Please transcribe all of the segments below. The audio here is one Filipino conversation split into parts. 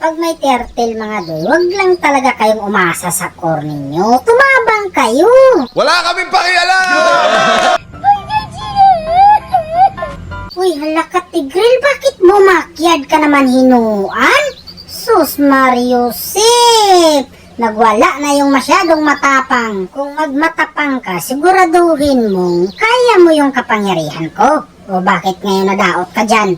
pag may turtle mga doy, wag lang talaga kayong umasa sa core ninyo. Tumabang kayo! Wala kaming pakialam! Uy, hala ka Tigril, bakit mo makyad ka naman hinuan? Sus Mariusip! Nagwala na yung masyadong matapang. Kung magmatapang ka, siguraduhin mong kaya mo yung kapangyarihan ko. O bakit ngayon nadaot ka dyan?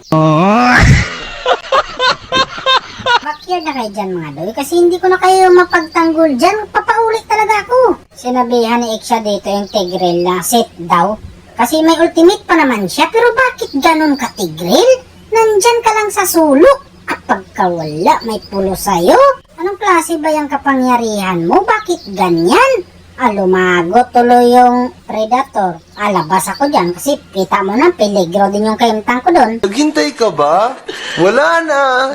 Makyad na kayo dyan mga doy, kasi hindi ko na kayo mapagtanggol dyan. Papauli talaga ako. Sinabihan ni Iksha dito yung Tigril na sit daw. Kasi may ultimate pa naman siya, pero bakit ganun ka Tigril? Nandyan ka lang sa sulok. Kapag ka wala, may pulo sa'yo. Anong klase ba yung kapangyarihan mo? Bakit ganyan? Lumago tuloy yung predator. Labas ako dyan kasi kita mo na peligro din yung kaimtang ko doon. Naghintay ka ba? Wala na.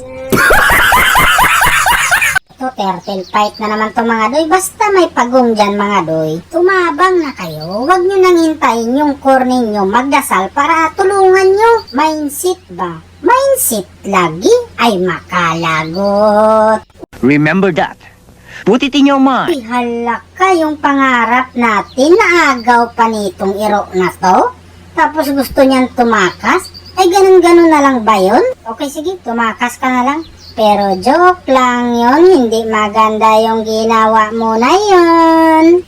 Ito, turtle fight na naman to mga doy. Basta may pagong dyan mga doy. Tumabang na kayo. Huwag nyo nang hintayin yung core ninyo magdasal para tulungan nyo. Mindset ba? Mindset lagi ay makalagot. Remember that. Put it in your mind. Uy, hala ka yung pangarap natin na agaw pa nitong iro na to. Tapos gusto niyan tumakas. Ay, ganun-ganun na lang ba yun? Okay, sige, tumakas ka na lang. Pero joke lang yun, hindi maganda yung ginawa mo na yun.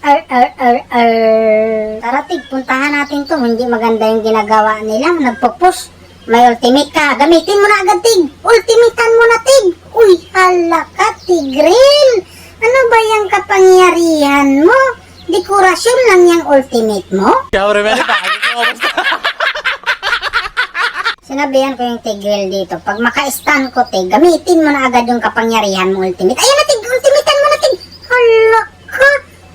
Tara, Tig, puntahan natin to. Hindi maganda yung ginagawa nila. Nagpo-push. May ultimate ka. Gamitin mo na agad, Tig. Ultimatean mo na, Tig. Uy, hala ka, Tigril. Ano ba yung kapangyarihan mo? Dekorasyon lang yung ultimate mo? Sinabihan ko yung Tigril dito, pag maka-stun ko, Tig, gamitin mo na agad yung kapangyarihan mo ultimate. Ayan na, Tig! Ultimatean mo na, Tig! Hala ka!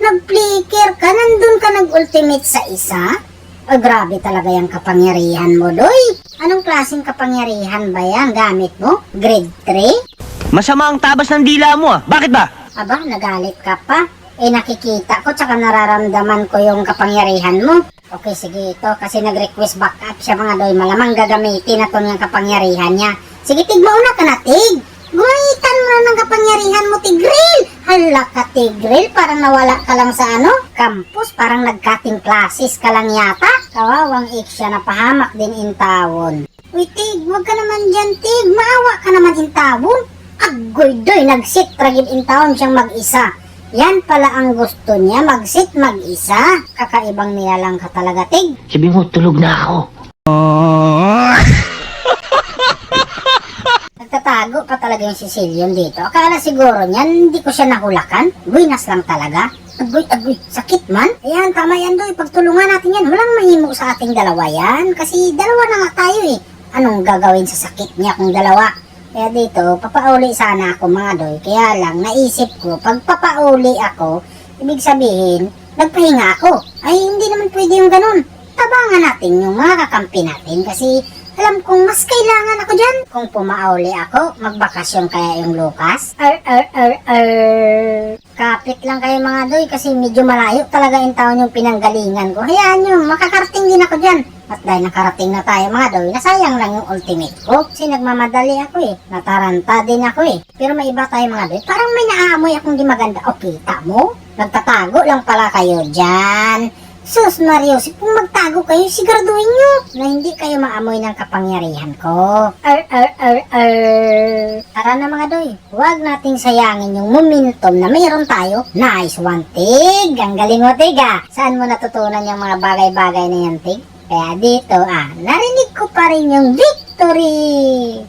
Nag-flicker ka? Nandun ka nag-ultimate sa isa? Ay, grabe talaga yung kapangyarihan mo, Doy. Anong klaseng kapangyarihan ba yan gamit mo? Grade 3? Masama ang tabas ng dila mo ah. Bakit ba? Aba, nagalit ka pa? Nakikita ko tsaka nararamdaman ko yung kapangyarihan mo. Okay, sige ito. Kasi nag-request backup siya mga doy. Malamang gagamitin na ito yung kapangyarihan niya. Sige, Tig, mauna ka na, Tig. Gumamitan mo na ng kapangyarihan mo, Tigril. Hala ka, Tigril. Parang nawala ka lang sa campus. Parang nag-cutting classes ka lang yata. Kawawang Iksha na pahamak din intawon. Uy, Tig, wag ka naman dyan, Tig. Maawa ka naman intawon. Agoy doy, nag-sit ragid intawon siyang mag-isa. Yan pala ang gusto niya, mag-sit mag-isa. Kakaibang nilalang ka talaga, Tig. Sabi mo, tulog na ako. Nagtatago pa talaga yung Sicilian dito. Akala siguro niyan, hindi ko siya nahulakan. Buinas lang talaga. Agoy, sakit man. Ayan, tama yan, Doy. Pagtulungan natin yan, walang mahimo sa ating dalawa yan. Kasi dalawa na nga tayo eh. Anong gagawin sa sakit niya kung dalawa? Kaya dito, papauli sana ako mga doy. Kaya lang, naisip ko, pag papauli ako, ibig sabihin, nagpahinga ako. Ay, hindi naman pwede yung ganun. Tabangan natin yung mga kakampi natin kasi alam kong mas kailangan ako dyan. Kung pumauli ako, magbakasyon kaya yung Lucas. Kapit lang kayo mga doy kasi medyo malayo talaga yung taon yung pinanggalingan ko. Hayaan nyo, makakarating din ako dyan. At dahil nakarating na tayo mga doy, nasayang lang yung ultimate ko. Kasi nagmamadali ako eh. Nataranta din ako eh. Pero may iba tayo mga doy. Parang may naaamoy akong di maganda. O kita mo? Nagtatago lang pala kayo dyan. Sus Mario, kung magtago kayo, siguraduhin nyo na hindi kayo maamoy ng kapangyarihan ko. Tara na mga doy, huwag nating sayangin yung momentum na mayroon tayo. Nice one, Tig. Ang galing mo, Tig ah. Saan mo natutunan yung mga bagay-bagay na yan, Tig? Kaya dito narinig ko pa rin yung victory.